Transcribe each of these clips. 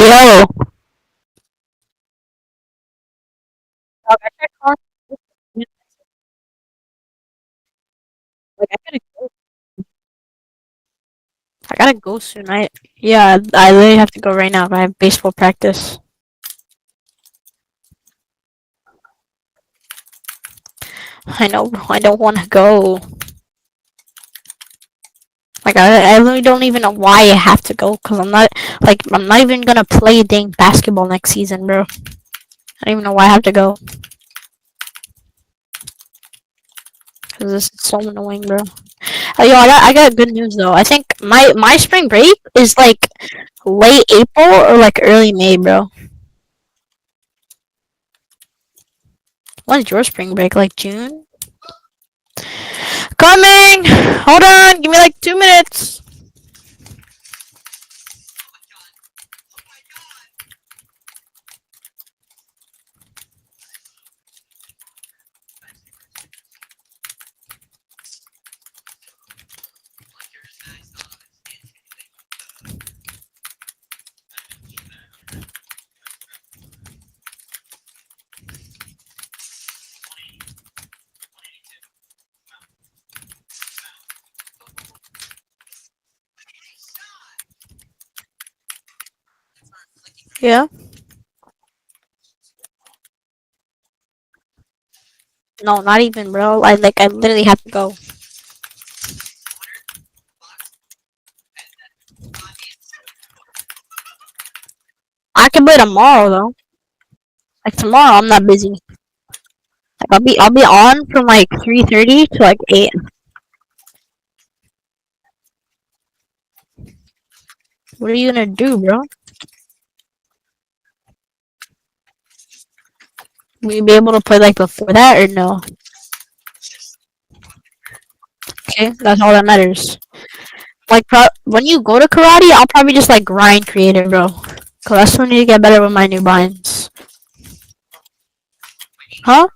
Yo. Dog, I tried calling you. Like, I gotta go soon. Yeah, I literally have to go right now. I have baseball practice. I know. I don't want to go. Like, I literally don't even know why I have to go. Cause I'm not even gonna play dang basketball next season, bro. I don't even know why I have to go. Cause this is so annoying, bro. Oh, yo, I got good news though. I think my spring break is like late April or like early May, bro. When's your spring break? Like June? Coming! Hold on, give me like 2 minutes. Yeah? No, not even, bro. I literally have to go. I can play tomorrow though. Like tomorrow, I'm not busy. Like I'll be on from like 3:30 to like 8. What are you gonna do, bro? Will you be able to play like before that or no? Okay, that's all that matters. Like when you go to karate, I'll probably just like grind creative, bro. Cause I still need to get better with my new binds. Huh?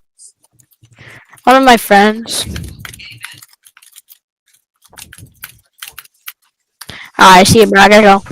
One of my friends. Alright, see you, bro. I gotta go.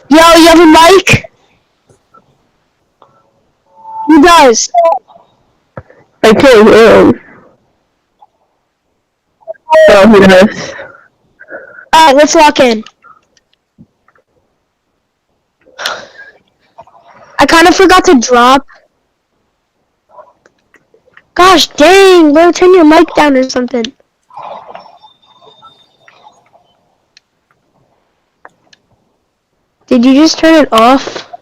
Yo, you have a mic? Who does? I can't hear him. Oh, he does. Alright, let's lock in. I kind of forgot to drop. Gosh dang, bro, turn your mic down or something. Did you just turn it off?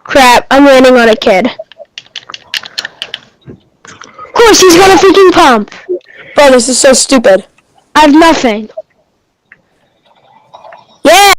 Crap, I'm landing on a kid. Of course, he's got a freaking pump. Bro, this is so stupid. I have nothing. Yeah!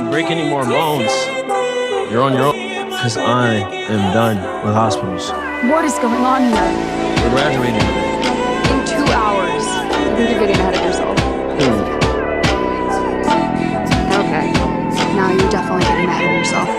Break any more bones, you're on your own. Because I am done with hospitals. What is going on here? We're graduating. In 2 hours. I think you're getting ahead of yourself. Okay. Now you're definitely getting ahead of yourself.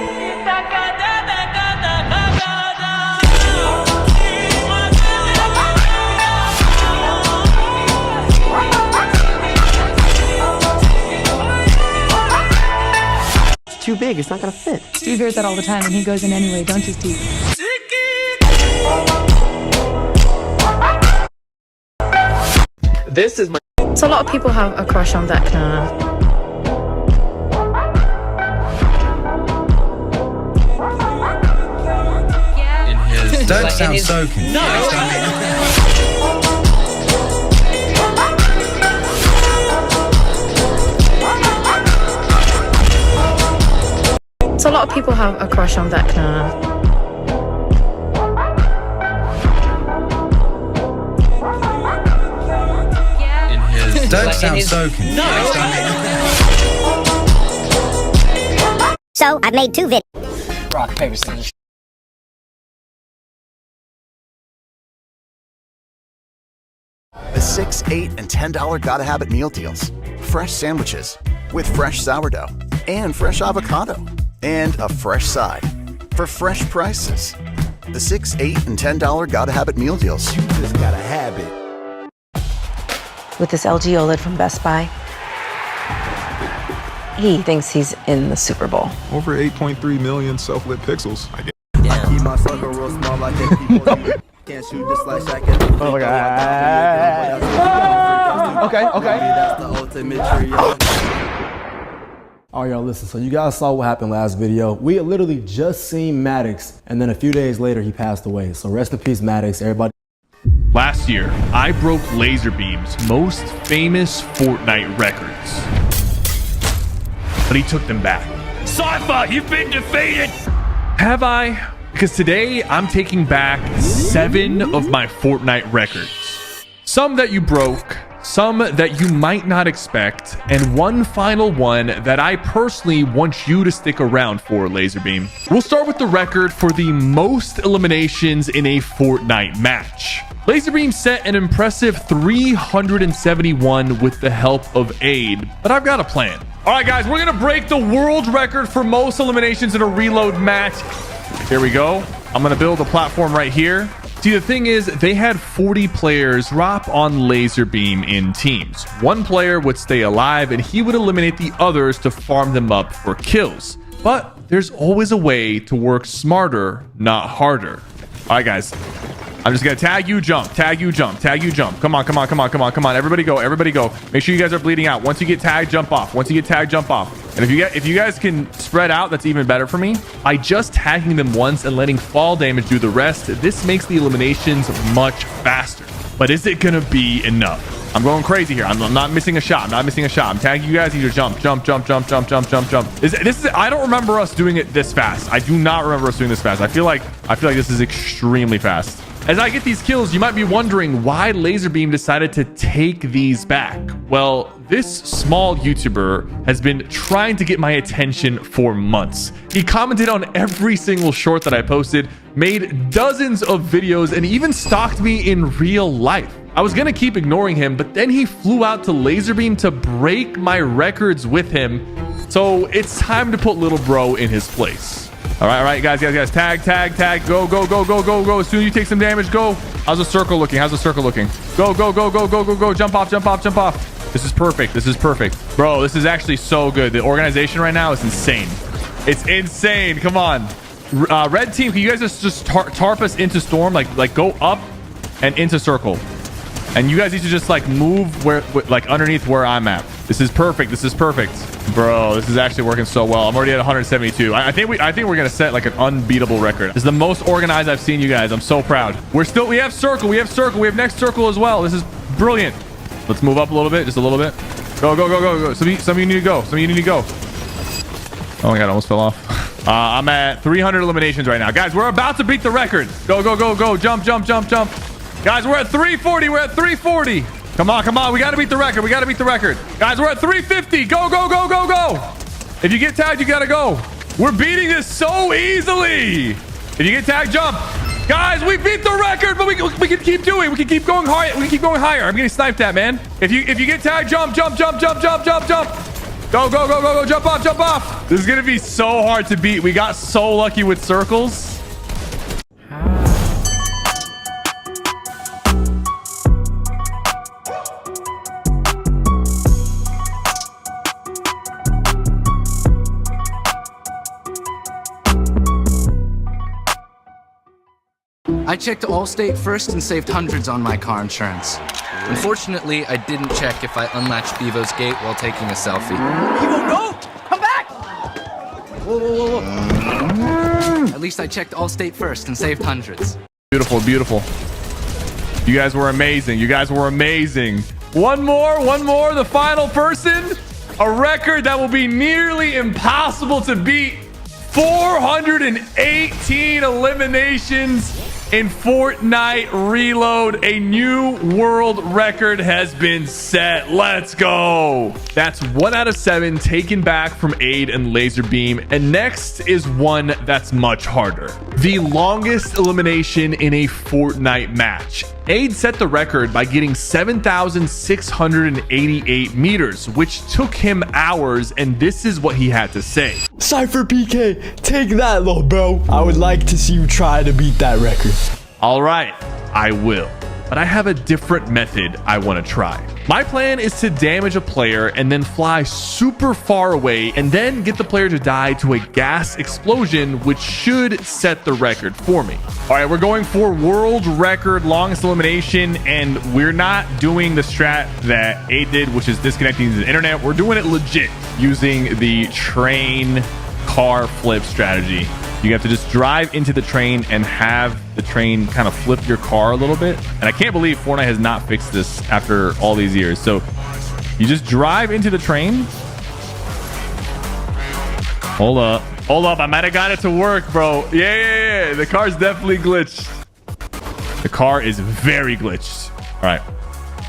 It's too big, it's not gonna fit. Steve hears that all the time and he goes in anyway, don't you, Steve? This is my. So a lot of people have a crush on Vecna. Don't sound so confused. So a lot of people have a crush on Vecna. Don't sound so confused. So I've made 2 videos. Rock, paper, scissors. The $6, $8, and $10 Gotta Have It meal deals. Fresh sandwiches with fresh sourdough and fresh avocado and a fresh side for fresh prices. The $6, $8, and $10 Gotta Have It meal deals. You just gotta have it. With this LG OLED from Best Buy, he thinks he's in the Super Bowl. Over 8.3 million self-lit pixels. I keep my sucker real small like that people can't shoot this like I can. Oh my god. Okay, okay. That's the ultimate trio. Alright y'all, listen, so you guys saw what happened last video. We had literally just seen MYTHICS, and then a few days later he passed away. So rest in peace, MYTHICS, everybody. Last year, I broke Laserbeam's most famous Fortnite records. But he took them back. Cypher, you've been defeated. Have I? Because today I'm taking back 7 of my Fortnite records. Some that you broke, some that you might not expect, and one final one that I personally want you to stick around for, Laserbeam. We'll start with the record for the most eliminations in a Fortnite match. Laserbeam set an impressive 371 with the help of Aid, but I've got a plan. All right, guys, we're gonna break the world record for most eliminations in a reload match. Here we go. I'm gonna build a platform right here. See, the thing is, they had 40 players drop on Laserbeam in teams. One player would stay alive and he would eliminate the others to farm them up for kills. But there's always a way to work smarter, not harder. All right, guys. I'm just gonna tag you, jump, tag you, jump, tag you, jump. Come on, come on, come on, come on, come on. Everybody go, everybody go. Make sure you guys are bleeding out. Once you get tagged, jump off. Once you get tagged, jump off. And if you guys can spread out, that's even better for me. By just tagging them once and letting fall damage do the rest, this makes the eliminations much faster. But is it gonna be enough? I'm going crazy here. I'm not missing a shot. I'm not missing a shot. I'm tagging you guys. Either jump, jump, jump, jump, jump, jump, jump, jump. I don't remember us doing it this fast. I do not remember us doing this fast. I feel like this is extremely fast. As I get these kills, you might be wondering why Laserbeam decided to take these back. Well, this small YouTuber has been trying to get my attention for months. He commented on every single short that I posted, made dozens of videos, and even stalked me in real life. I was gonna keep ignoring him, but then he flew out to Laserbeam to break my records with him. So it's time to put little bro in his place. All right, guys, tag, tag, tag, go, go, go, go, go, go. As soon as you take some damage, go. How's the circle looking? How's the circle looking? Go, go, go, go, go, go, go. Jump off, jump off, jump off. This is perfect. This is perfect. Bro, this is actually so good. The organization right now is insane. It's insane. Come on. Red team, can you guys just tarp us into storm? Like go up and into circle. And you guys need to just like move like underneath where I'm at. This is perfect. This is perfect. Bro, this is actually working so well. I'm already at 172. I think we're gonna set like an unbeatable record. This is the most organized I've seen you guys. I'm so proud. We have circle. We have next circle as well. This is brilliant. Let's move up a little bit, just a little bit. Go, go, go, go, go. Some of you need to go. Some of you need to go. Oh my god, I almost fell off. I'm at 300 eliminations right now. Guys, we're about to beat the record. Go, go, go, go. Jump, jump, jump, jump. Guys, we're at 340. We're at 340. Come on, come on. We got to beat the record. We got to beat the record. Guys, we're at 350. Go, go, go, go, go. If you get tagged, you got to go. We're beating this so easily. If you get tagged, jump. Guys, we beat the record, but we can keep doing. We can keep going higher. We can keep going higher. I'm getting sniped at, man. If you get tagged, jump, jump, jump, jump, jump, jump, jump. Go, go, go, go, go. Jump off, jump off. This is going to be so hard to beat. We got so lucky with circles. I checked Allstate first and saved hundreds on my car insurance. Unfortunately, I didn't check if I unlatched Bevo's gate while taking a selfie. Bevo, no! Come back! Whoa, whoa, whoa, whoa. At least I checked Allstate first and saved hundreds. Beautiful, beautiful. You guys were amazing. You guys were amazing. One more, the final person. A record that will be nearly impossible to beat. 418 eliminations in Fortnite Reload. A new world record has been set. Let's go. That's 1 out of 7 taken back from Aid and Laserbeam. And next is one that's much harder. The longest elimination in a Fortnite match. Aid set the record by getting 7,688 meters, which took him hours, and this is what he had to say. Cypher PK, take that, little bro. I would like to see you try to beat that record. All right, I will. But I have a different method I want to try. My plan is to damage a player and then fly super far away and then get the player to die to a gas explosion, which should set the record for me. All right, we're going for world record longest elimination, and we're not doing the strat that Aid did, which is disconnecting the internet. We're doing it legit using the train car flip strategy. You have to just drive into the train and have the train kind of flip your car a little bit. And I can't believe Fortnite has not fixed this after all these years. So you just drive into the train. Hold up. Hold up. I might have got it to work, bro. Yeah. The car's definitely glitched. The car is very glitched. All right.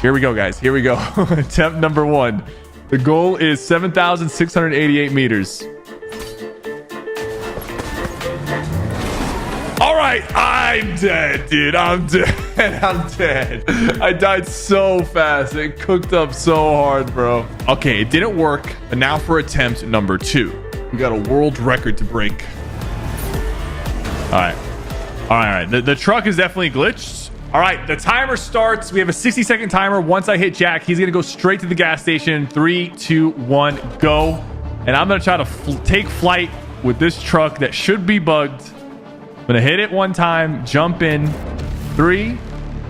Here we go, guys. Here we go. Attempt number 1. The goal is 7,688 meters. All right. I'm dead, dude. I'm dead. I'm dead. I died so fast. It cooked up so hard, bro. Okay, it didn't work. But now for attempt number 2. We got a world record to break. All right. The truck is definitely glitched. All right, the timer starts. We have a 60-second timer. Once I hit Jack, he's going to go straight to the gas station. 3, 2, 1, go. And I'm going to try to take flight with this truck that should be bugged. I'm going to hit it one time, jump in. 3,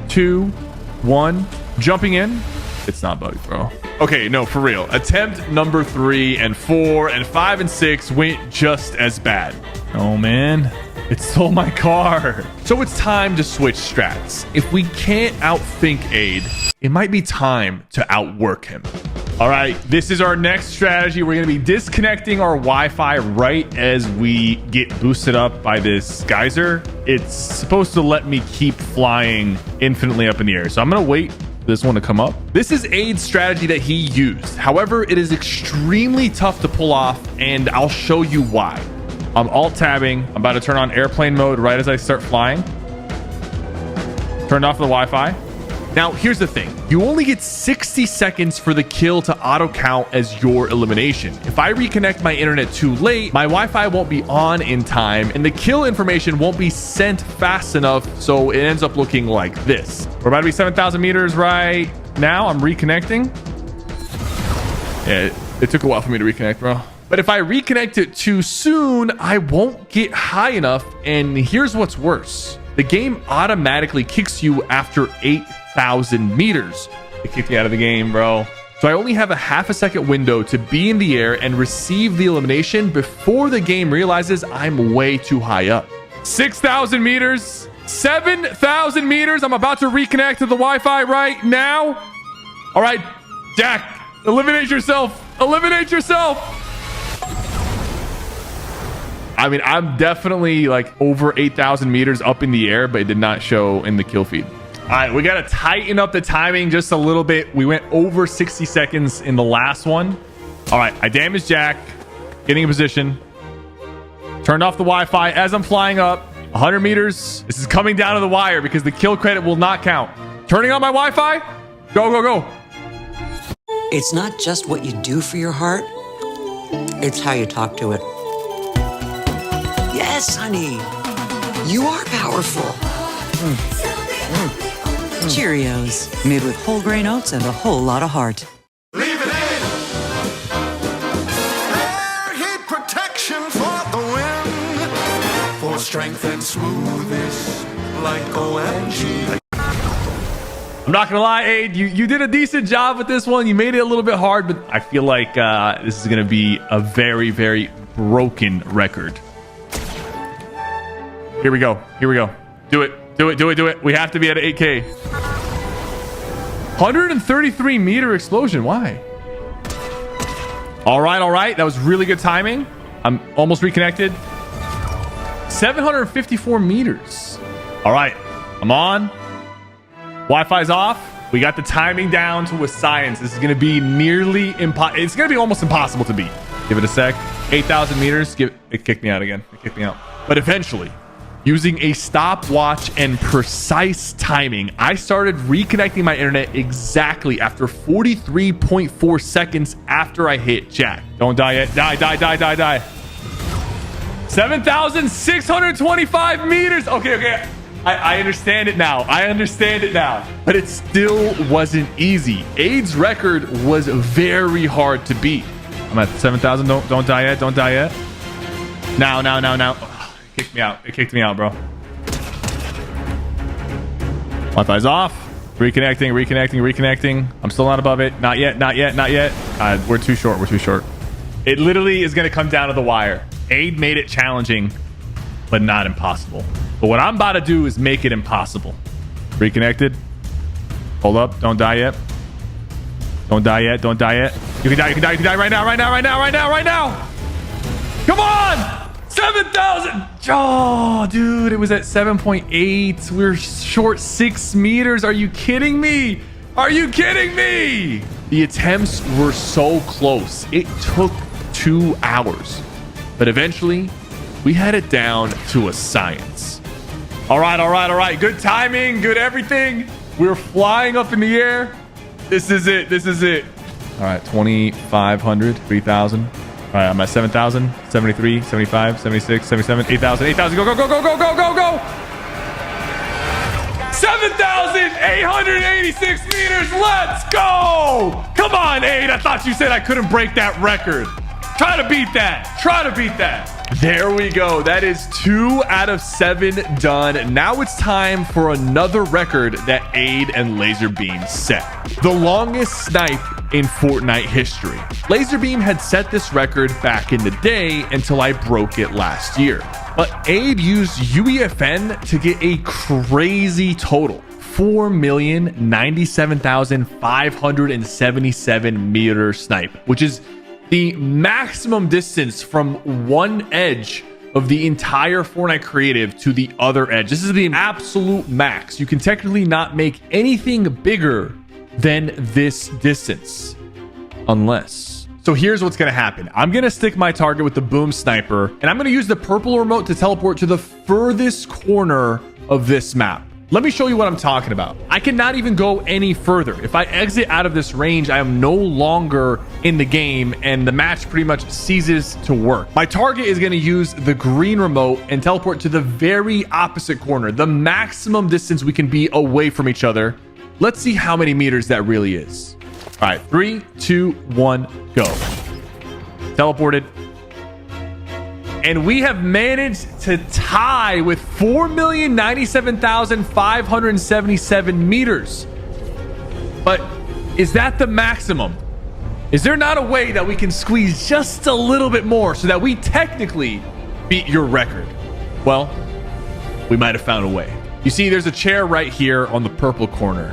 2, 1, jumping in. It's not bugged, bro. Okay, no, for real. Attempt number 3 and 4 and 5 and 6 went just as bad. Oh, man. It stole my car. So it's time to switch strats. If we can't outthink Aid, it might be time to outwork him. All right, this is our next strategy. We're going to be disconnecting our Wi-Fi right as we get boosted up by this geyser. It's supposed to let me keep flying infinitely up in the air. So I'm going to wait for this one to come up. This is Aid's strategy that he used. However, it is extremely tough to pull off, and I'll show you why. I'm alt-tabbing. I'm about to turn on airplane mode right as I start flying. Turned off the Wi-Fi. Now, here's the thing. You only get 60 seconds for the kill to auto-count as your elimination. If I reconnect my internet too late, my Wi-Fi won't be on in time, and the kill information won't be sent fast enough, so it ends up looking like this. We're about to be 7,000 meters right now. I'm reconnecting. Yeah, it took a while for me to reconnect, bro. But if I reconnect it too soon, I won't get high enough. And here's what's worse. The game automatically kicks you after 8,000 meters. It kicked me out of the game, bro. So I only have a half a second window to be in the air and receive the elimination before the game realizes I'm way too high up. 6,000 meters, 7,000 meters. I'm about to reconnect to the Wi-Fi right now. All right, Jack, eliminate yourself. Eliminate yourself. I mean, I'm definitely like over 8,000 meters up in the air, but it did not show in the kill feed. All right, we got to tighten up the timing just a little bit. We went over 60 seconds in the last one. All right, I damaged Jack. Getting in position. Turned off the Wi-Fi as I'm flying up. 100 meters. This is coming down to the wire because the kill credit will not count. Turning on my Wi-Fi. Go, go, go. It's not just what you do for your heart. It's how you talk to it. Yes, honey. You are powerful. Cheerios, made with whole grain oats and a whole lot of heart. Leave it in. Air heat protection for the win. For strength and smoothness, like OMG. I'm not gonna lie, Aid, you did a decent job with this one. You made it a little bit hard, but I feel like this is gonna be a very, very broken record. Here we go. Here we go. Do it. Do it. Do it. Do it. We have to be at 8K. 133 meter explosion. Why? All right. All right. That was really good timing. I'm almost reconnected. 754 meters. All right. I'm on. Wi-Fi's off. We got the timing down to a science. This is going to be nearly impossible. It's going to be almost impossible to beat. Give it a sec. 8,000 meters. It kicked me out again. It kicked me out. But eventually, using a stopwatch and precise timing, I started reconnecting my internet exactly after 43.4 seconds after I hit Jack. Don't die yet. Die, die, die, die, die. 7,625 meters. Okay, okay. I understand it now. I understand it now. But it still wasn't easy. Aid's record was very hard to beat. I'm at 7,000. Don't die yet. Don't die yet. Now. It kicked me out. It kicked me out, bro. Wi-Fi's off. Reconnecting. I'm still not above it. Not yet. We're too short. We're too short. It literally is going to come down to the wire. Aid made it challenging, but not impossible. But what I'm about to do is make it impossible. Reconnected. Hold up. Don't die yet. Don't die yet. You can die right now. Come on! 7,000! Oh, dude, it was at 7.8. We're short 6 meters. Are you kidding me? Are you kidding me? The attempts were so close. It took 2 hours. But eventually, we had it down to a science. All right. Good timing, good everything. We're flying up in the air. This is it. All right, 2,500, 3,000. All right, I'm at 7,000, 73, 75, 76, 77, 8,000, 8,000. Go. 7,886 meters. Let's go. Come on, Aid. I thought you said I couldn't break that record. Try to beat that. There we go. That is 2 out of 7 done. Now it's time for another record that Aid and Laserbeam set. The longest snipe in Fortnite history. Laserbeam had set this record back in the day until I broke it last year. But Aid used UEFN to get a crazy total. 4,097,577 meter snipe, which is the maximum distance from one edge of the entire Fortnite creative to the other edge. This is the absolute max. You can technically not make anything bigger than this distance, unless. So here's what's going to happen. I'm going to stick my target with the boom sniper, and I'm going to use the purple remote to teleport to the furthest corner of this map. Let me show you what I'm talking about. I cannot even go any further. If I exit out of this range, I am no longer in the game, and the match pretty much ceases to work. My target is going to use the green remote and teleport to the very opposite corner, the maximum distance we can be away from each other. Let's see how many meters that really is. All right, 3, 2, 1, go. Teleported. And we have managed to tie with 4,097,577 meters. But is that the maximum? Is there not a way that we can squeeze just a little bit more so that we technically beat your record? Well, we might have found a way. You see, there's a chair right here on the purple corner.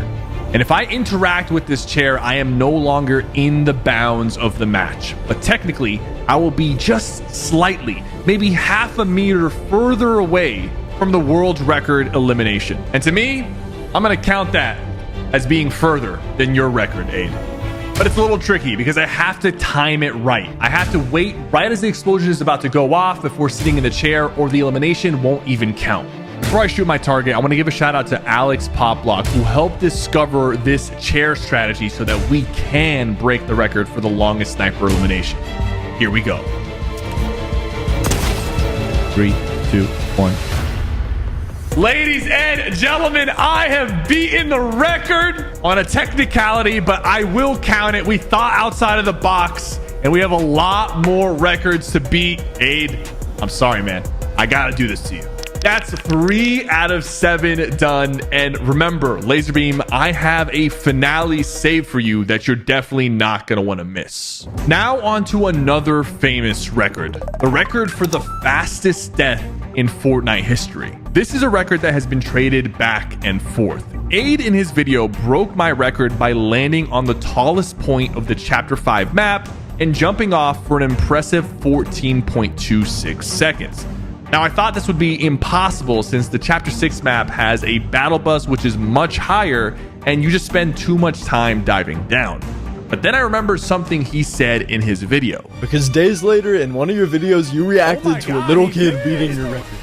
And if I interact with this chair, I am no longer in the bounds of the match. But technically, I will be just slightly, maybe half a meter further away from the world record elimination. And to me, I'm going to count that as being further than your record, Aid. But it's a little tricky because I have to time it right. I have to wait right as the explosion is about to go off before sitting in the chair, or the elimination won't even count. Before I shoot my target, I want to give a shout out to Alex Popblock, who helped discover this chair strategy so that we can break the record for the longest sniper elimination. Here we go. 3, 2, 1. Ladies and gentlemen, I have beaten the record on a technicality, but I will count it. We thought outside of the box, and we have a lot more records to beat. Aid, I'm sorry, man. I got to do this to you. That's 3 out of 7 done. And remember, Laserbeam, I have a finale saved for you that you're definitely not going to want to miss. Now on to another famous record. The record for the fastest death in Fortnite history. This is a record that has been traded back and forth. Aid in his video broke my record by landing on the tallest point of the Chapter 5 map and jumping off for an impressive 14.26 seconds. Now, I thought this would be impossible since the Chapter 6 map has a battle bus which is much higher and you just spend too much time diving down. But then I remembered something he said in his video. Because days later, in one of your videos, you reacted to a little kid beating your record.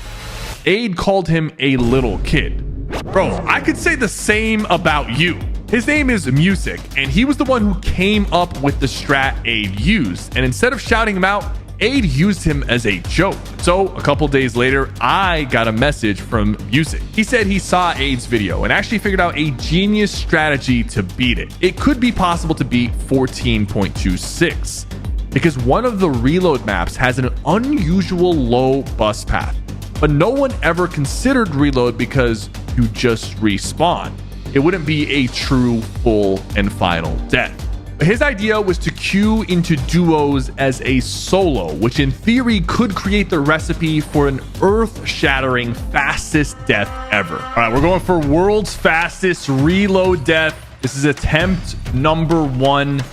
Aid called him a little kid. Bro, I could say the same about you. His name is MYTHICS, and he was the one who came up with the strat Aid used. And instead of shouting him out, Aid used him as a joke. So a couple days later, I got a message from MYTHICS. He said he saw Aid's video and actually figured out a genius strategy to beat it. It could be possible to beat 14.26 because one of the reload maps has an unusual low bus path, but no one ever considered reload because you just respawn. It wouldn't be a true full and final death. His idea was to queue into duos as a solo, which in theory could create the recipe for an earth-shattering fastest death ever. All right, we're going for world's fastest reload death. This is attempt number 1.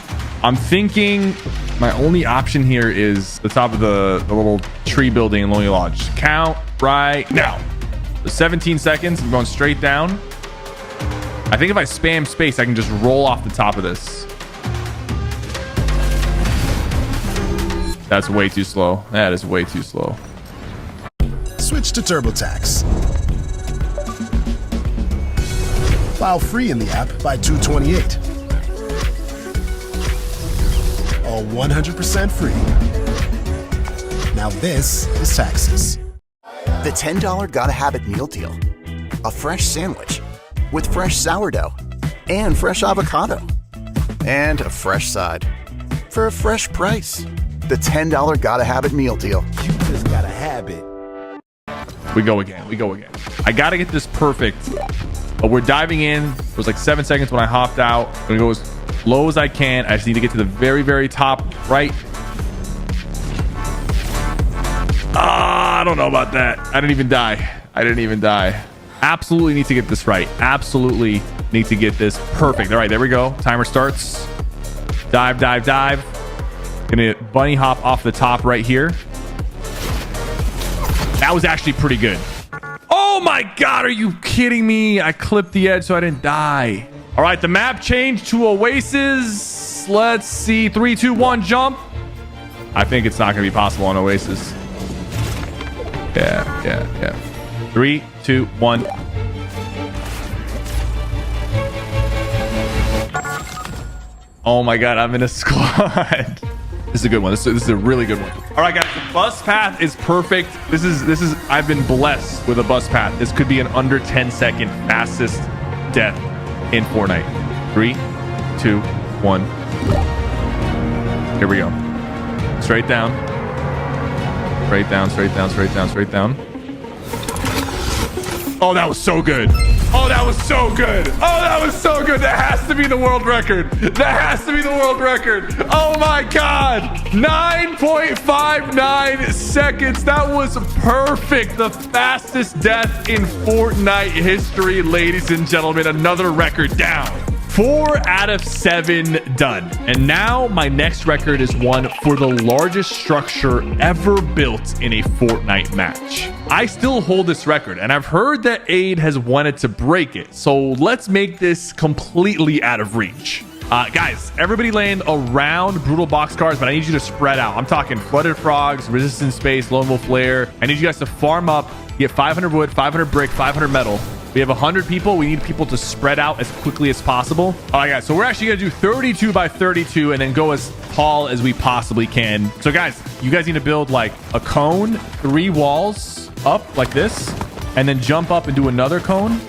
I'm thinking My only option here is the top of the little tree building in Lonely Lodge. Count right now. The 17 seconds. I'm going straight down. I think if I spam space, I can just roll off the top of this. That's way too slow. That is way too slow. Switch to TurboTax. File free in the app by 2/28. All 100% free. Now this is taxes. The $10 Gotta Have It meal deal. A fresh sandwich with fresh sourdough and fresh avocado. And a fresh side for a fresh price. The $10 Gotta Have It meal deal. You just gotta have it. We go again. We go again. I got to get this perfect. But we're diving in. It was like 7 seconds when I hopped out. I'm going to go as low as I can. I just need to get to the very, very top right. I don't know about that. I didn't even die. I didn't even die. Absolutely need to get this right. Absolutely need to get this perfect. All right, there we go. Timer starts. Dive, dive, dive. Gonna bunny hop off the top right here. That was actually pretty good. Oh my God, are you kidding me? I clipped the edge so I didn't die. All right, the map changed to Oasis. Let's see. 3, 2, 1, jump. I think it's not gonna be possible on Oasis. Yeah. 3, 2, 1. Oh my God, I'm in a squad. This is a good one. This is a really good one. All right, guys, the bus path is perfect. This is. I've been blessed with a bus path. This could be an under 10-second fastest death in Fortnite. 3, 2, 1. Here we go. Straight down. Straight down. Straight down. Straight down. Straight down. Oh, that was so good. Oh, that was so good. Oh, that was so good. That has to be the world record. That has to be the world record. Oh my God. 9.59 seconds. That was perfect. The fastest death in Fortnite history, ladies and gentlemen. Another record down. 4 out of 7 done. And now my next record is one for the largest structure ever built in a Fortnite match. I still hold this record, and I've heard that Aid has wanted to break it. So let's make this completely out of reach. Guys, everybody land around brutal boxcars, but I need you to spread out. I'm talking flooded frogs, resistance space, lone wolf lair. I need you guys to farm up, get 500 wood, 500 brick, 500 metal. We have 100 people. We need people to spread out as quickly as possible. All right, guys. So we're actually going to do 32 by 32 and then go as tall as we possibly can. So, guys, you guys need to build like a cone, 3 walls up like this, and then jump up and do another cone,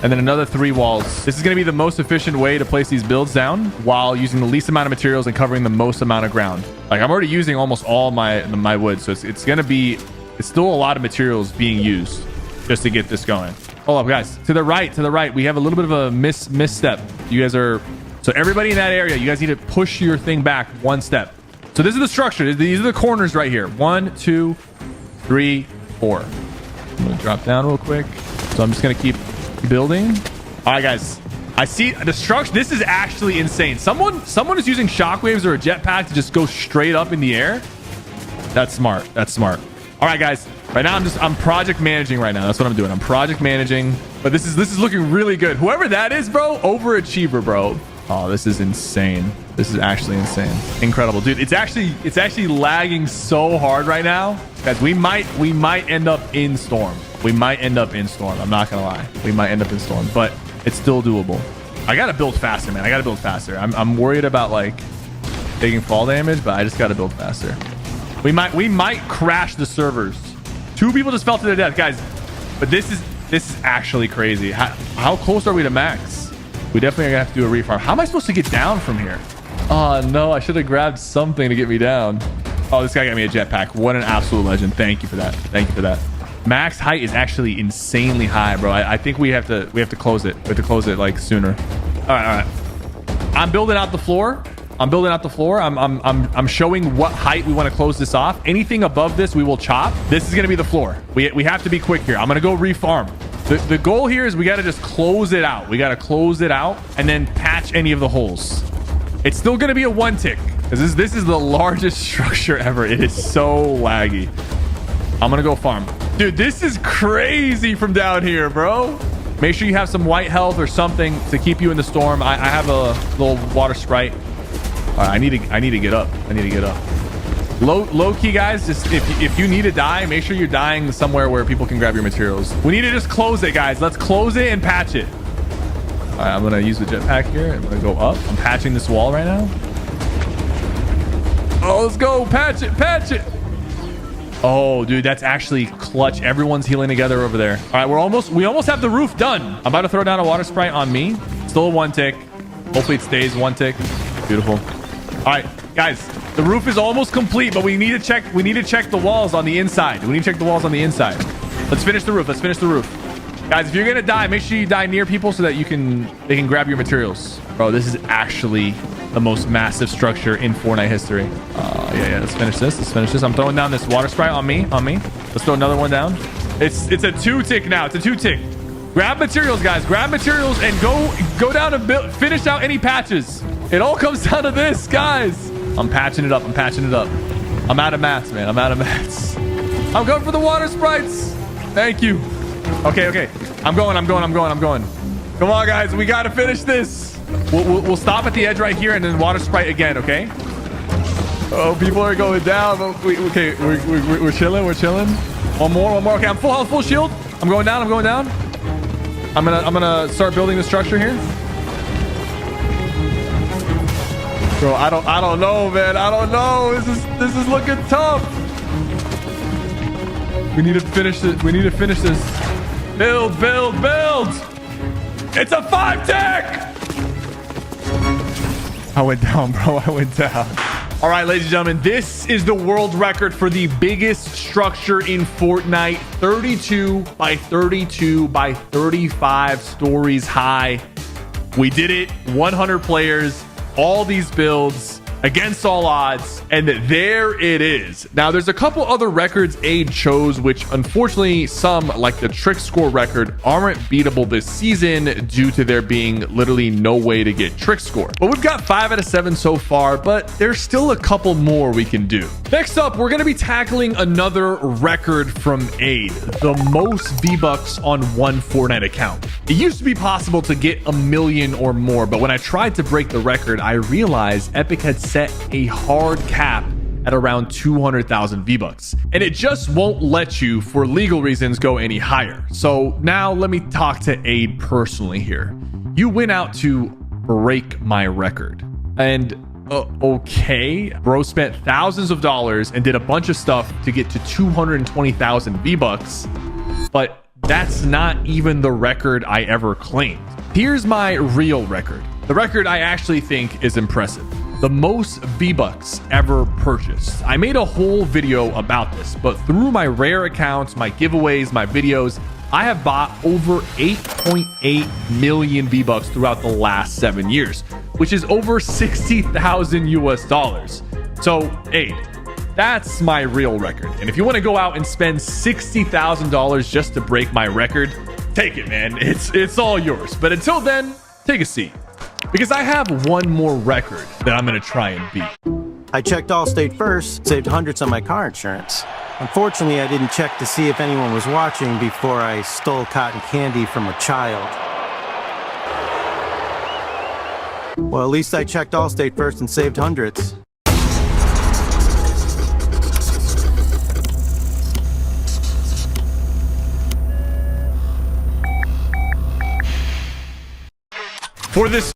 and then another 3 walls. This is going to be the most efficient way to place these builds down while using the least amount of materials and covering the most amount of ground. Like, I'm already using almost all my wood, so it's going to be... It's still a lot of materials being used just to get this going. Hold up, guys. To the right. We have a little bit of a misstep. You guys are... So everybody in that area, you guys need to push your thing back 1 step. So this is the structure. These are the corners right here. 1, 2, 3, 4. I'm going to drop down real quick. So I'm just going to keep building. All right, guys. I see the structure. This is actually insane. Someone is using shockwaves or a jetpack to just go straight up in the air. That's smart. That's smart. All right, guys. Right now, I'm project managing right now. That's what I'm doing. I'm project managing. But this is looking really good. Whoever that is, bro, overachiever, bro. Oh, this is insane. This is actually insane. Incredible, dude. It's actually lagging so hard right now. Guys, we might end up in storm. We might end up in storm. I'm not gonna lie. We might end up in storm, but it's still doable. I gotta build faster, man. I gotta build faster. I'm worried about like taking fall damage, but I just gotta build faster. We might crash the servers. 2 people just fell to their death, guys. But this is actually crazy. How close are we to max? We definitely are gonna have to do a refarm. How am I supposed to get down from here? Oh no, I should have grabbed something to get me down. Oh, this guy got me a jetpack. What an absolute legend. Thank you for that. Thank you for that. Max height is actually insanely high, bro. I think we have to close it. We have to close it like sooner. All right. I'm building out the floor. I'm showing what height we want to close this off. Anything above this, we will chop. This is going to be the floor. We have to be quick here. I'm going to go refarm. The goal here is we got to just close it out. We got to close it out and then patch any of the holes. It's still going to be a 1 tick. This is the largest structure ever. It is so laggy. I'm gonna go farm. Dude, this is crazy from down here, bro. Make sure you have some white health or something to keep you in the storm. I have a little water sprite. All right, I need to get up. I need to get up. Low key, guys. Just if you need to die, make sure you're dying somewhere where people can grab your materials. We need to just close it, guys. Let's close it and patch it. All right, I'm gonna use the jetpack here. I'm gonna go up. I'm patching this wall right now. Oh, let's go. Patch it. Patch it. Oh, dude, that's actually clutch. Everyone's healing together over there. All right, we almost have the roof done. I'm about to throw down a water sprite on me. Still a 1 tick. Hopefully it stays 1 tick. Beautiful. All right, guys, the roof is almost complete, but we need to check the walls on the inside. We need to check the walls on the inside. Let's finish the roof. Let's finish the roof. Guys, if you're gonna die, make sure you die near people so that they can grab your materials. Bro, this is actually the most massive structure in Fortnite history. Yeah, let's finish this. Let's finish this. I'm throwing down this water sprite on me. Let's throw another one down. It's a 2 tick now. It's a 2 tick. Grab materials, guys. Grab materials and go down and build, finish out any patches. It all comes down to this, guys. I'm patching it up. I'm patching it up. I'm out of mats, man. I'm out of mats. I'm going for the water sprites. Thank you. Okay. I'm going. Come on, guys. We got to finish this. We'll stop at the edge right here and then water sprite again, okay? Oh, people are going down. Okay, we're chilling. We're chilling. One more. Okay, I'm full health, full shield. I'm going down. I'm gonna start building the structure here. Bro, I don't know, man. I don't know. This is looking tough. We need to finish it. We need to finish this. Build. It's a 5 tick. I went down, bro. I went down. All right, ladies and gentlemen, this is the world record for the biggest structure in Fortnite. 32 by 32 by 35 stories high. We did it. 100 players, all these builds against all odds, and there it is. Now, there's a couple other records Aid chose, which unfortunately some, like the trick score record, aren't beatable this season due to there being literally no way to get trick score. But we've got 5 out of 7 so far, but there's still a couple more we can do. Next up, we're going to be tackling another record from Aid, the most V-Bucks on one Fortnite account. It used to be possible to get 1 million or more, but when I tried to break the record, I realized Epic had set a hard cap at around 200,000 V-Bucks, and it just won't let you, for legal reasons, go any higher. So now let me talk to Aid personally here. You went out to break my record, and okay, bro spent thousands of dollars and did a bunch of stuff to get to 220,000 V-Bucks, but that's not even the record I ever claimed. Here's my real record, the record I actually think is impressive. The most V-Bucks ever purchased. I made a whole video about this, but through my rare accounts, my giveaways, my videos, I have bought over 8.8 million V-Bucks throughout the last 7 years, which is over 60,000 US dollars. So, Aid, that's my real record. And if you want to go out and spend $60,000 just to break my record, take it, man. It's all yours. But until then, take a seat, because I have one more record that I'm going to try and beat. I checked Allstate first, saved hundreds on my car insurance. Unfortunately, I didn't check to see if anyone was watching before I stole cotton candy from a child. Well, at least I checked Allstate first and saved hundreds. For this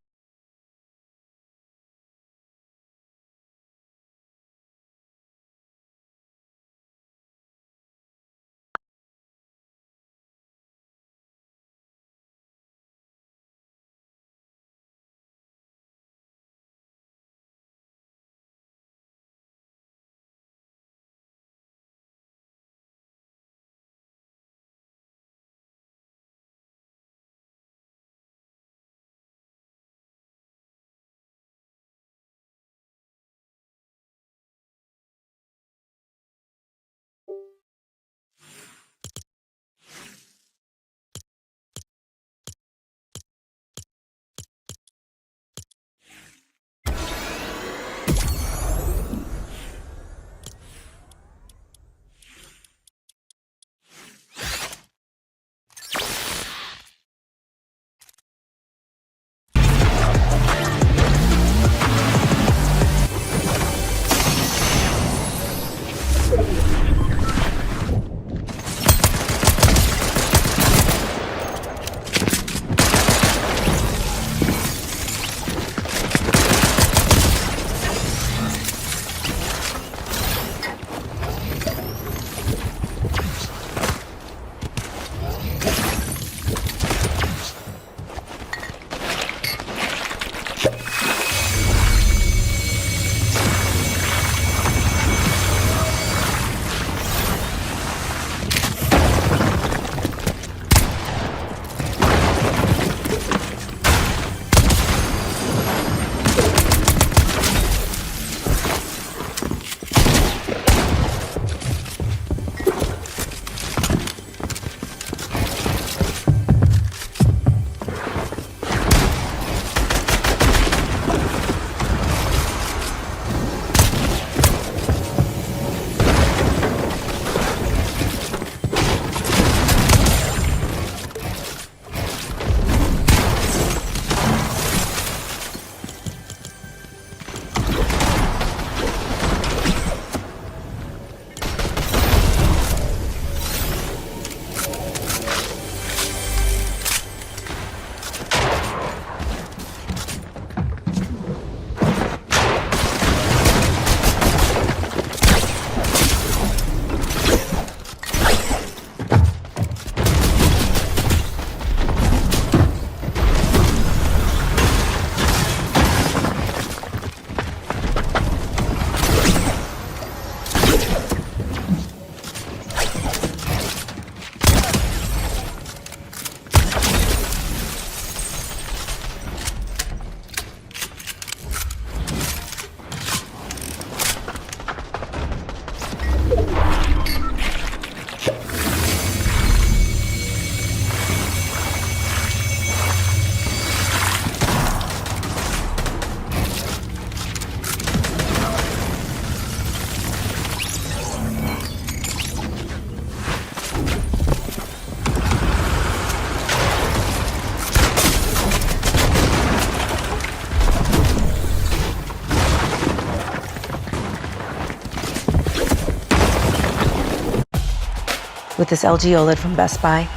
With this LG OLED from Best Buy,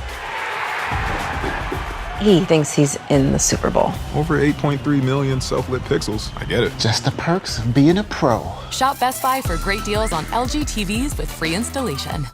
he thinks he's in the Super Bowl. Over 8.3 million self-lit pixels. I get it. Just the perks of being a pro. Shop Best Buy for great deals on LG TVs with free installation.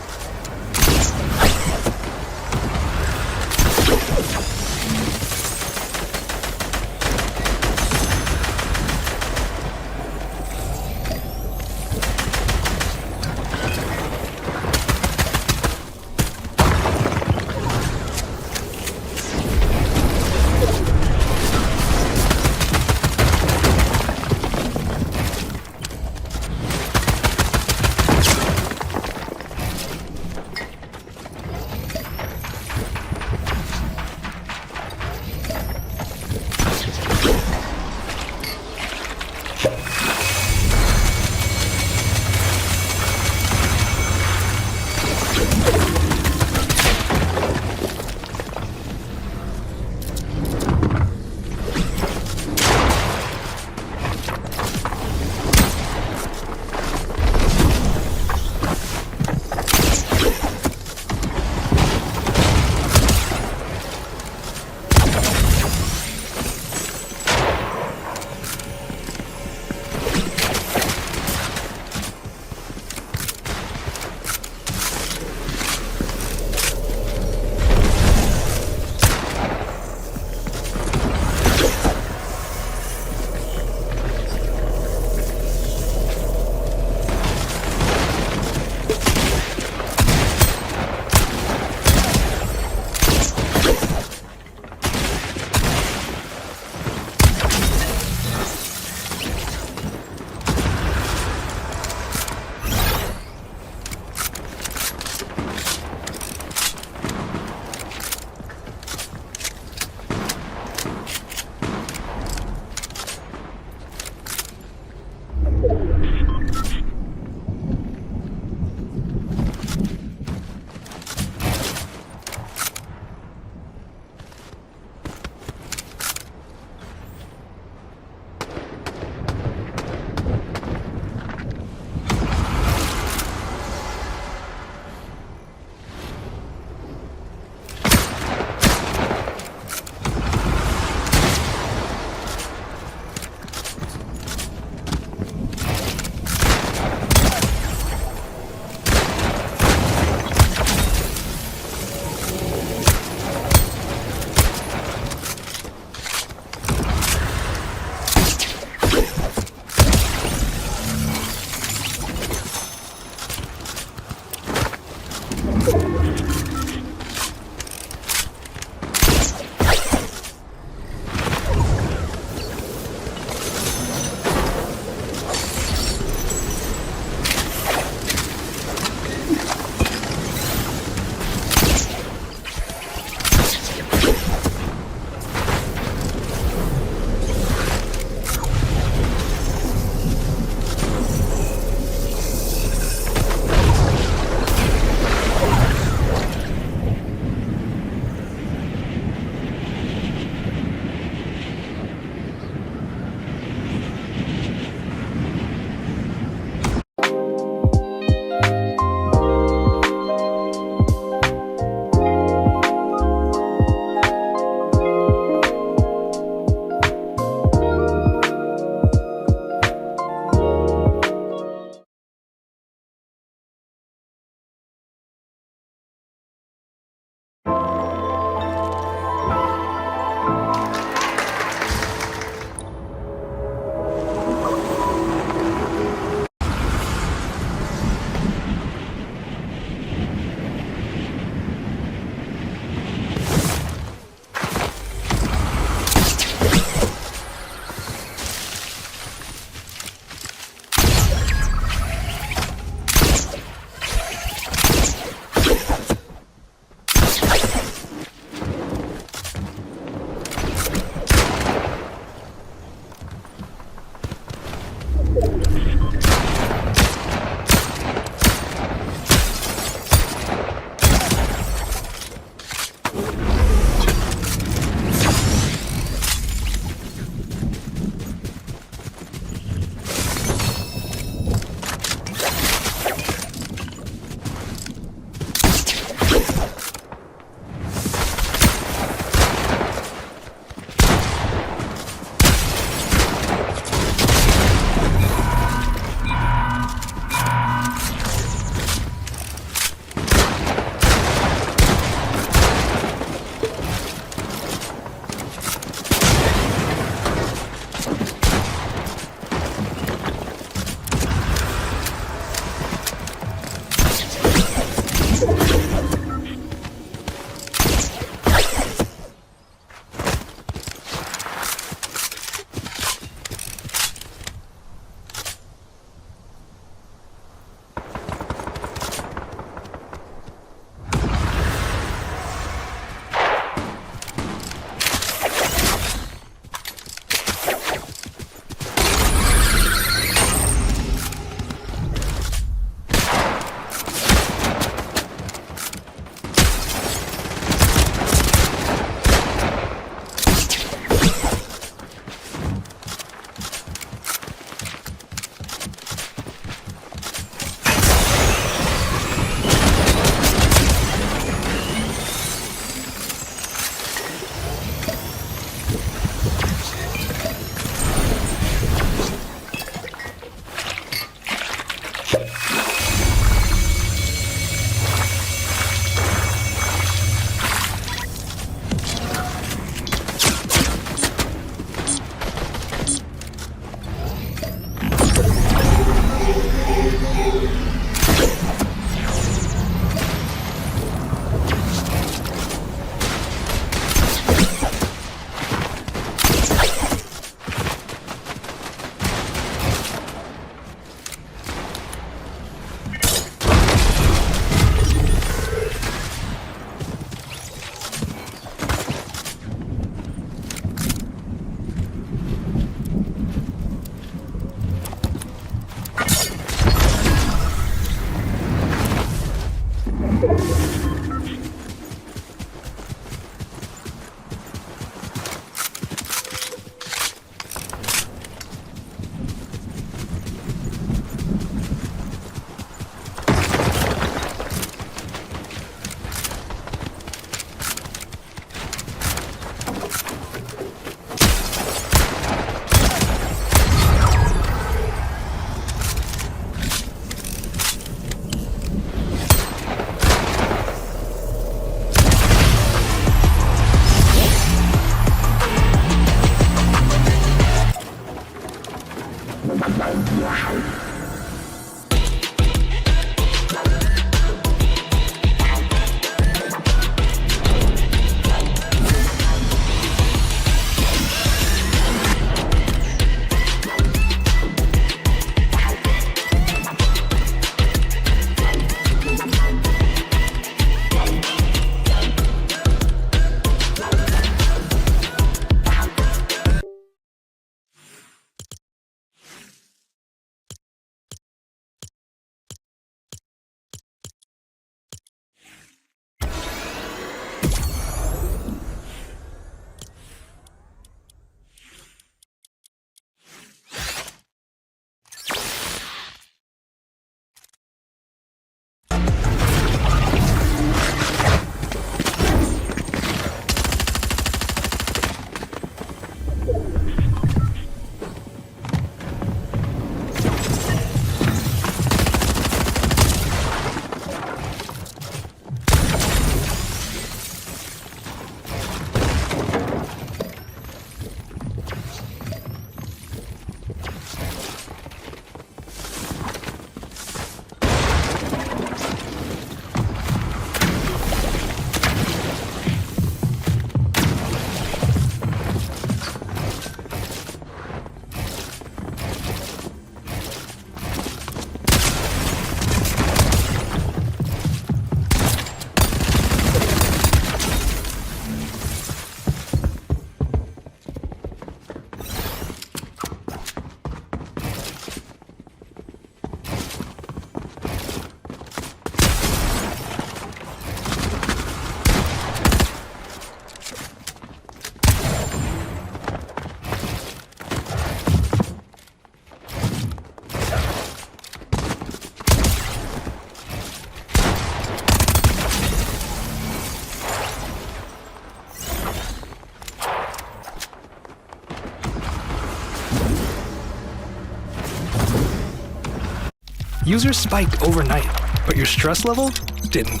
Users spiked overnight, but your stress level didn't.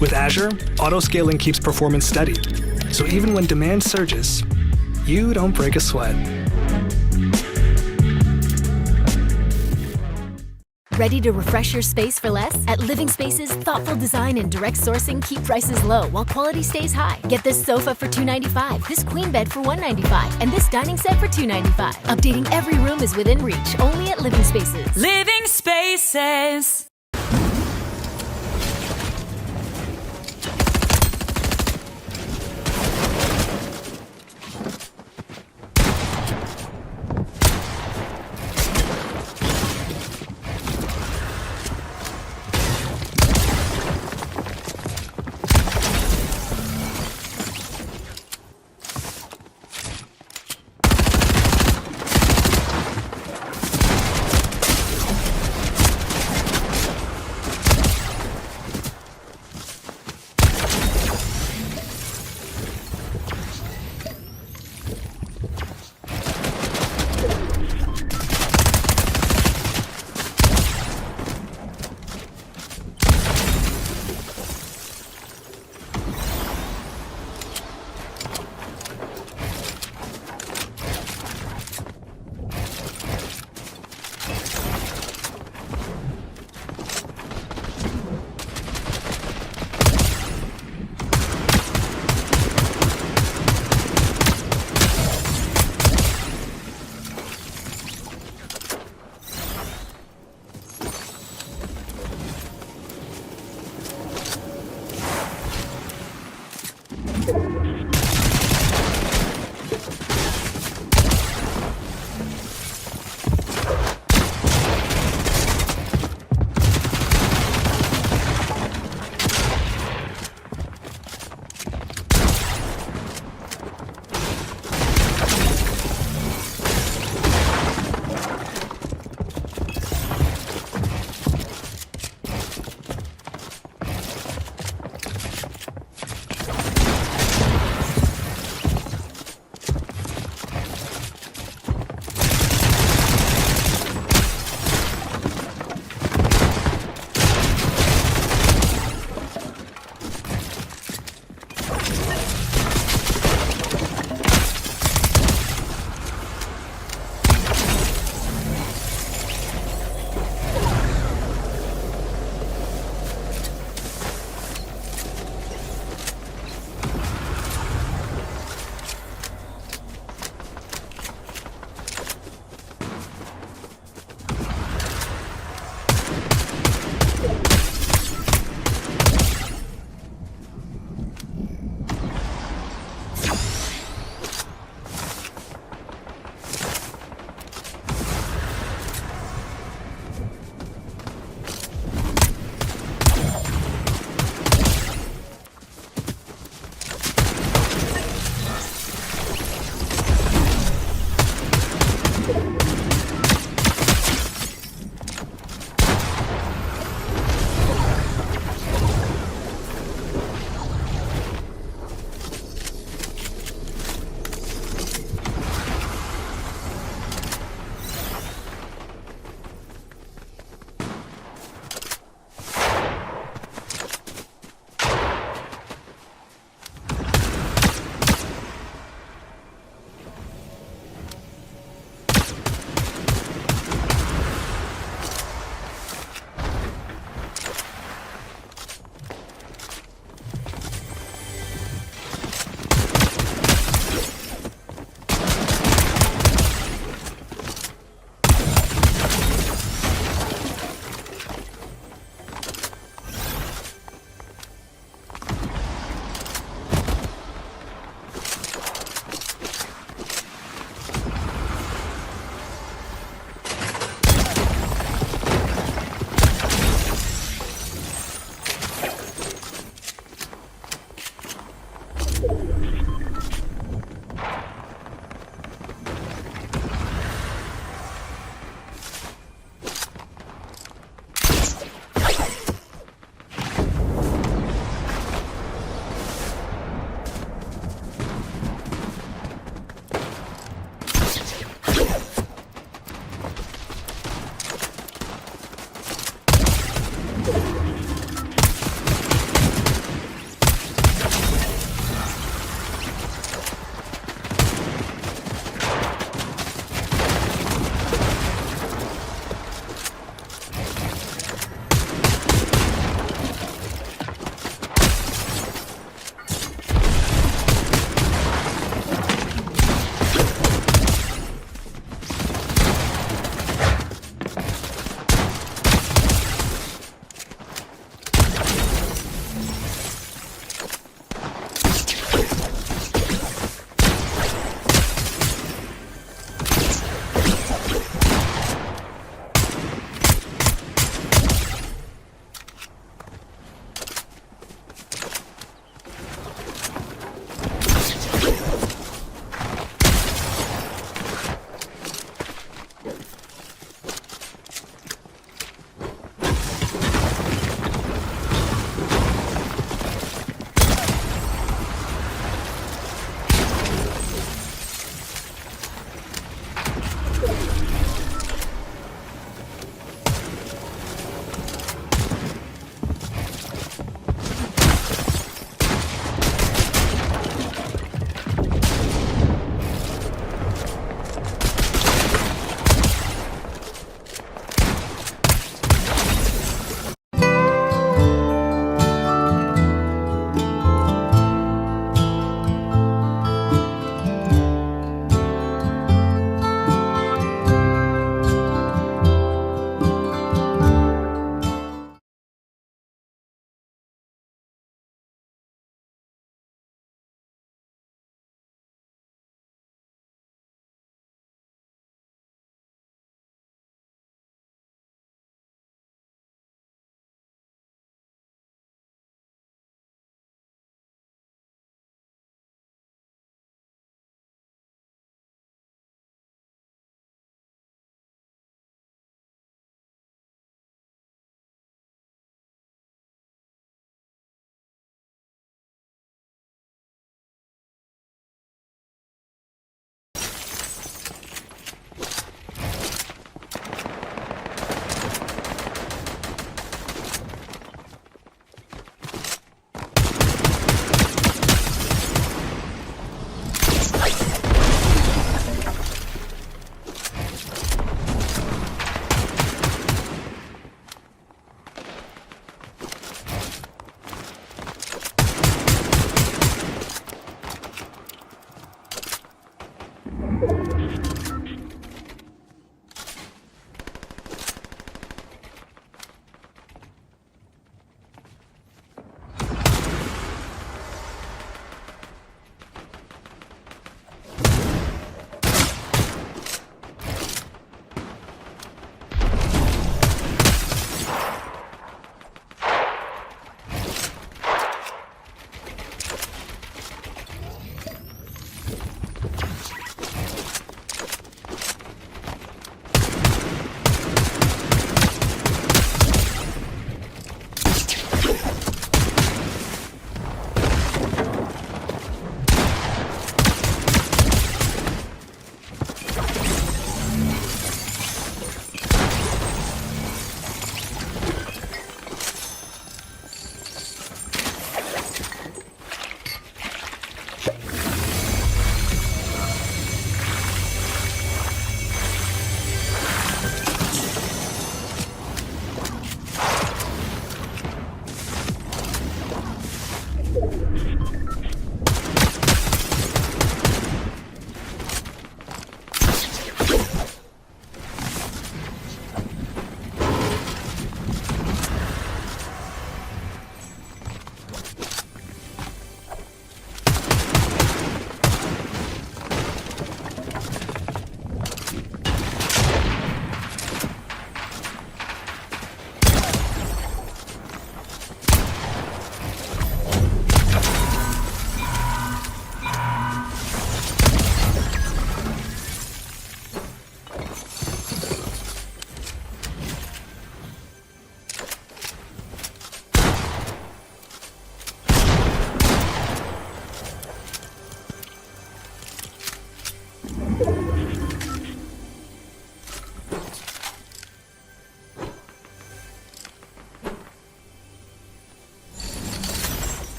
With Azure, auto-scaling keeps performance steady. So even when demand surges, you don't break a sweat. Ready to refresh your space for less? At Living Spaces, thoughtful design and direct sourcing keep prices low while quality stays high. Get this sofa for $295, this queen bed for $195, and this dining set for $295. Updating every room is within reach, only at Living Spaces. Living Spaces.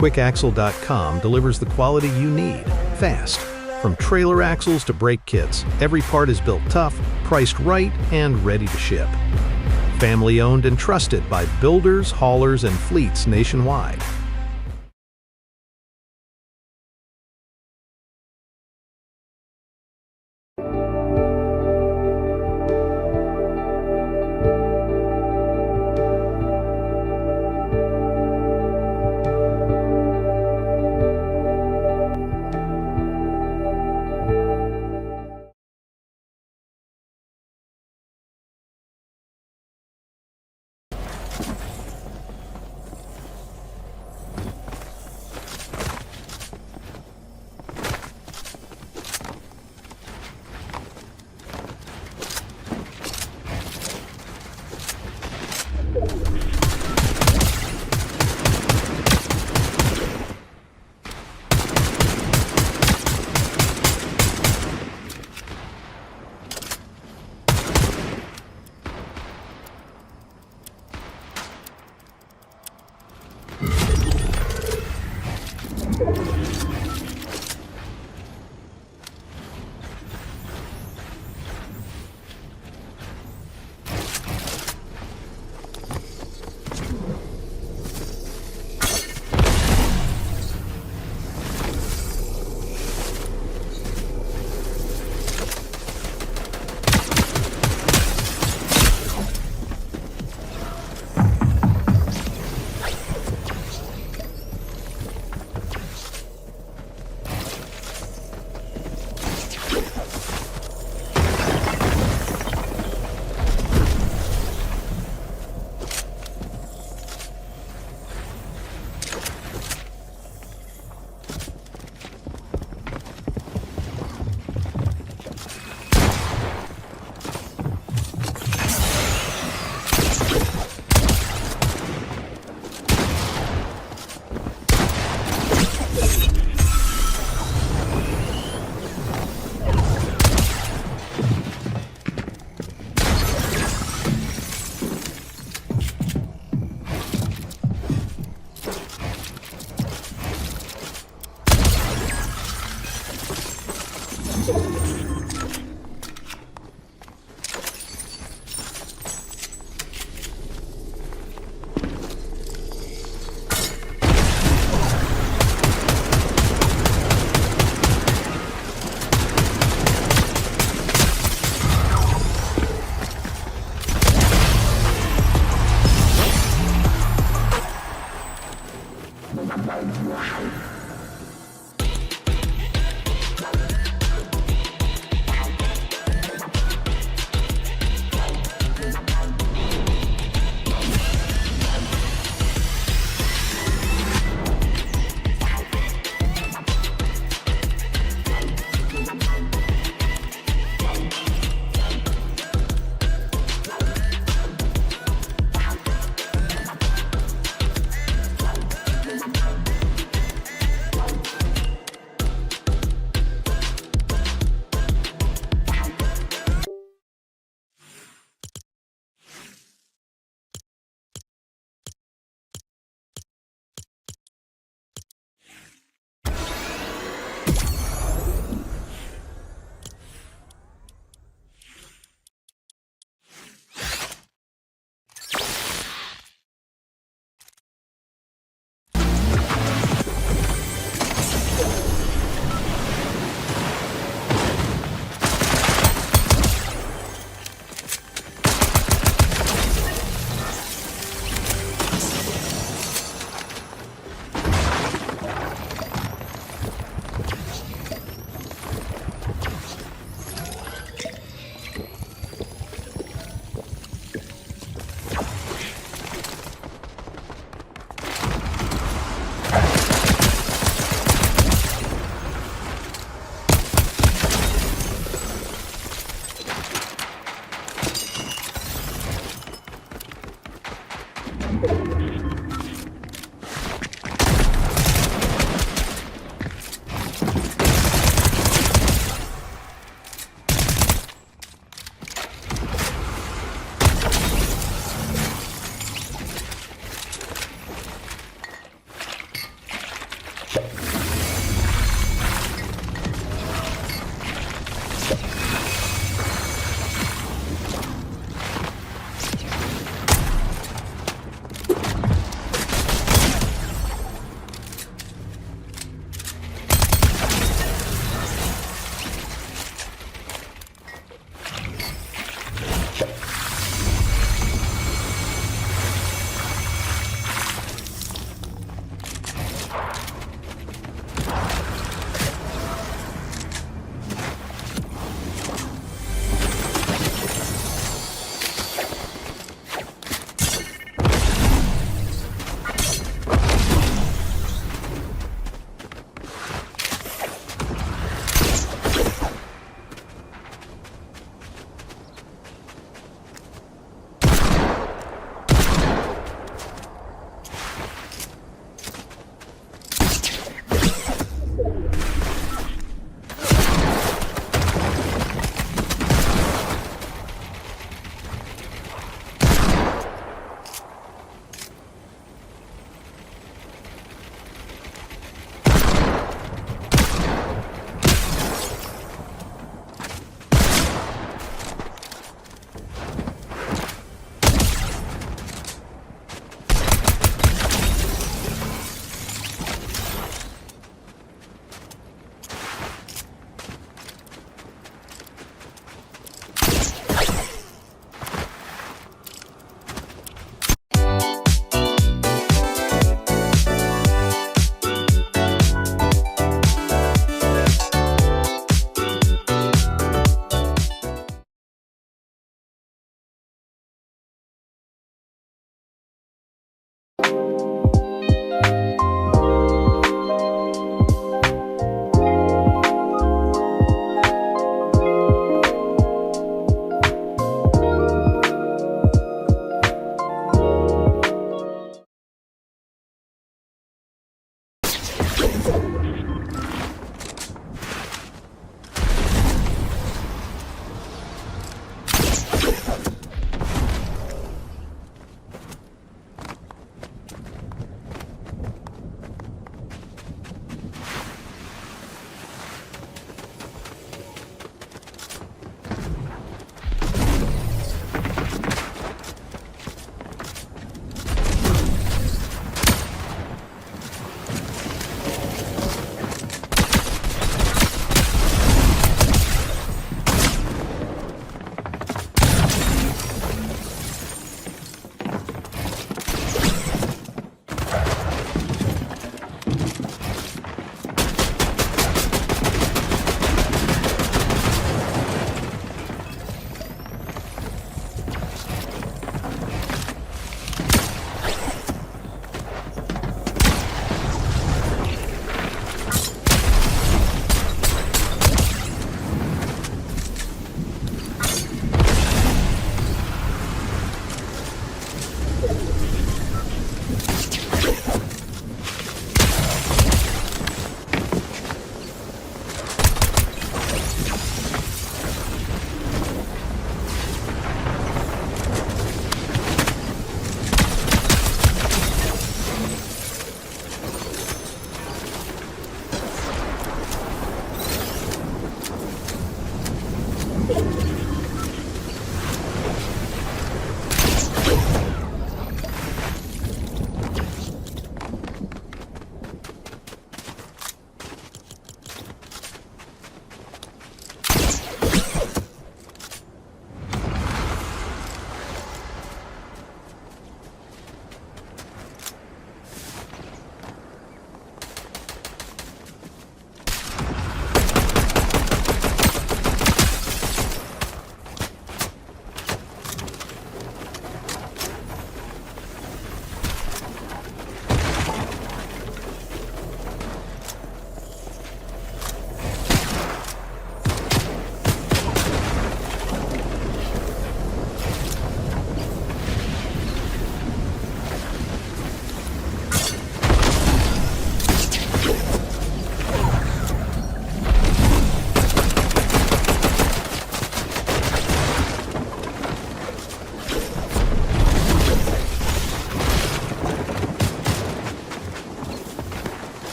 QuickAxle.com delivers the quality you need, fast. From trailer axles to brake kits, every part is built tough, priced right, and ready to ship. Family owned and trusted by builders, haulers, and fleets nationwide.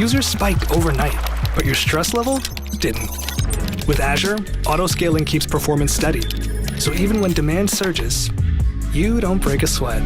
Users spiked overnight, but your stress level didn't. With Azure, auto-scaling keeps performance steady. So even when demand surges, you don't break a sweat.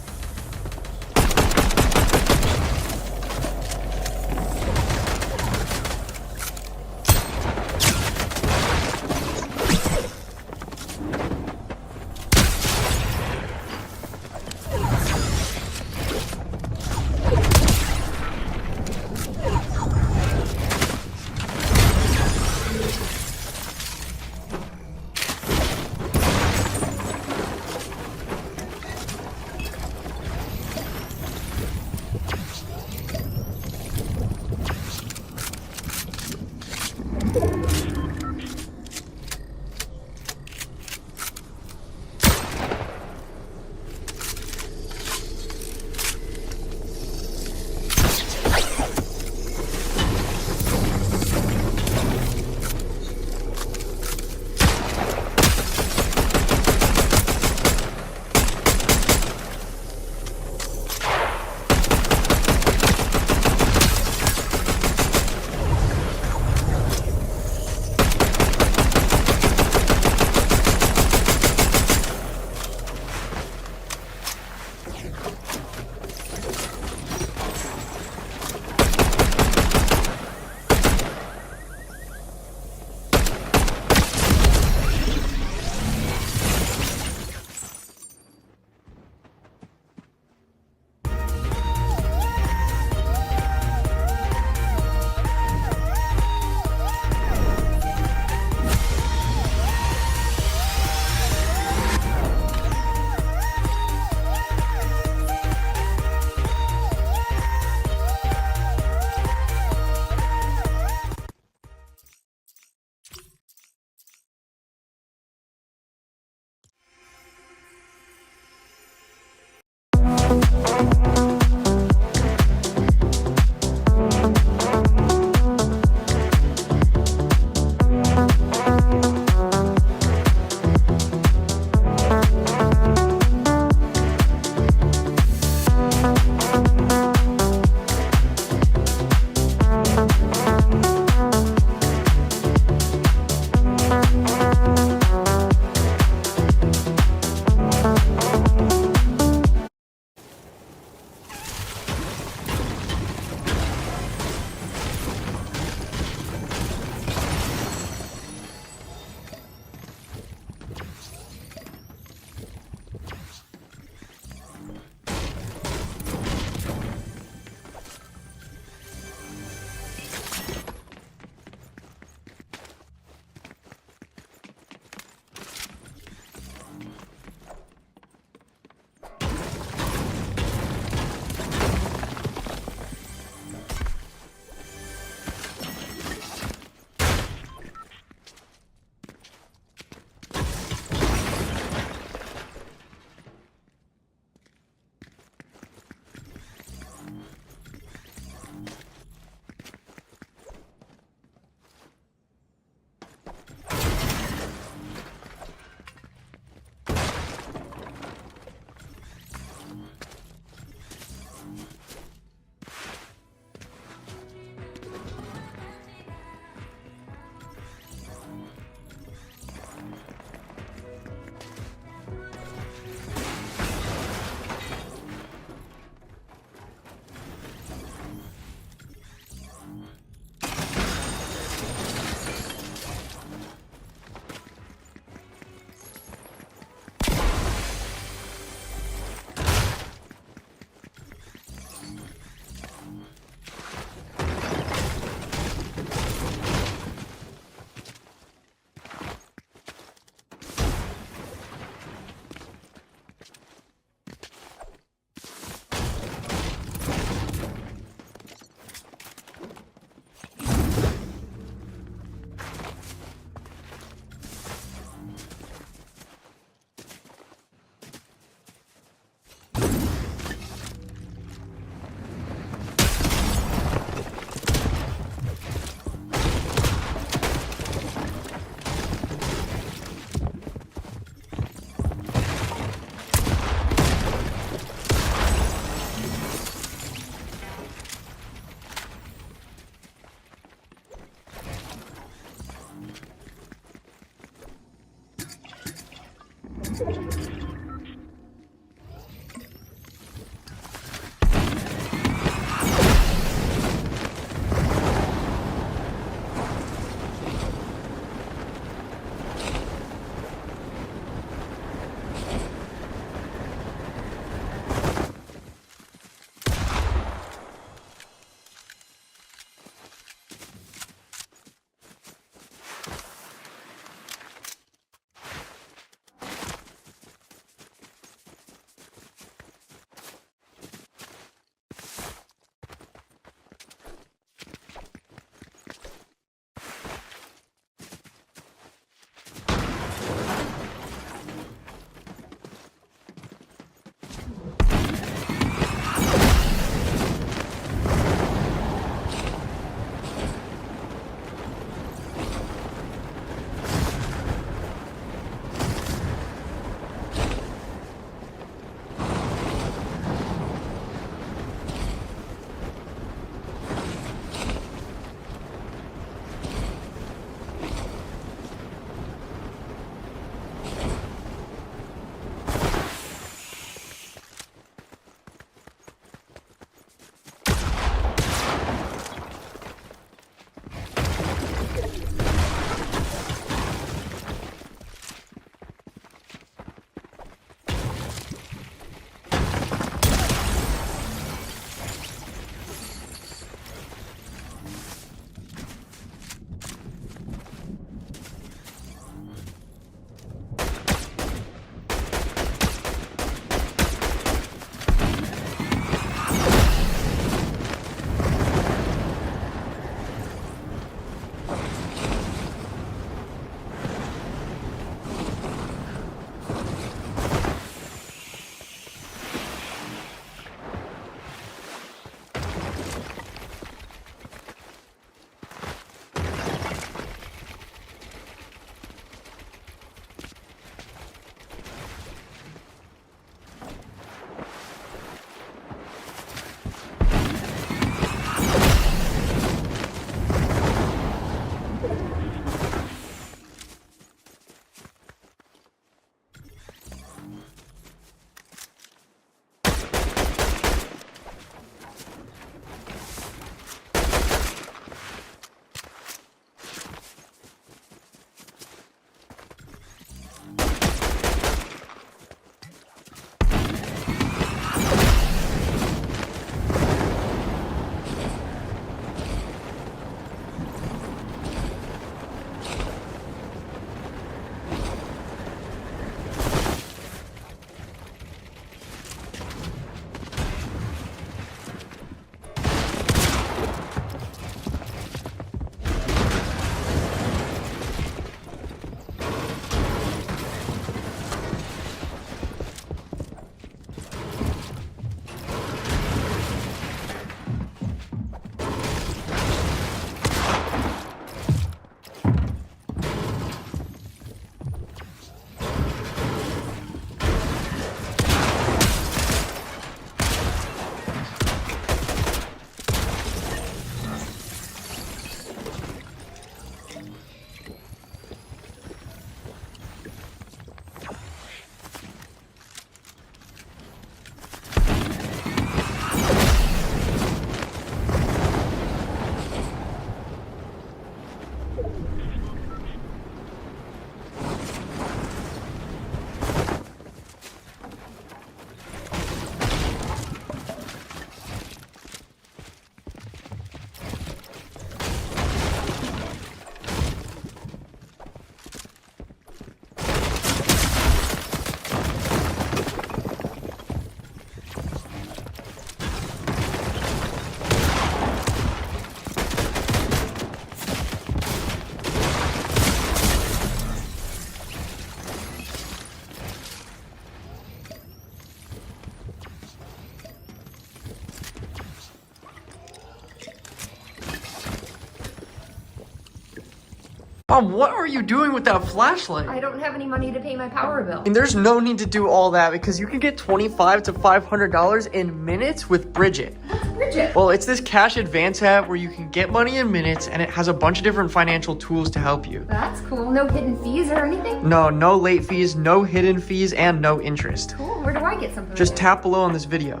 Mom, what are you doing with that flashlight? I don't have any money to pay my power bill. And there's no need to do all that because you can get $25 to $500 in minutes with Bridget. What's Bridget? Well, it's this cash advance app where you can get money in minutes and it has a bunch of different financial tools to help you. That's cool. No hidden fees or anything? No late fees, no hidden fees, and no interest. Cool. Where do I get something? Just tap below on this video.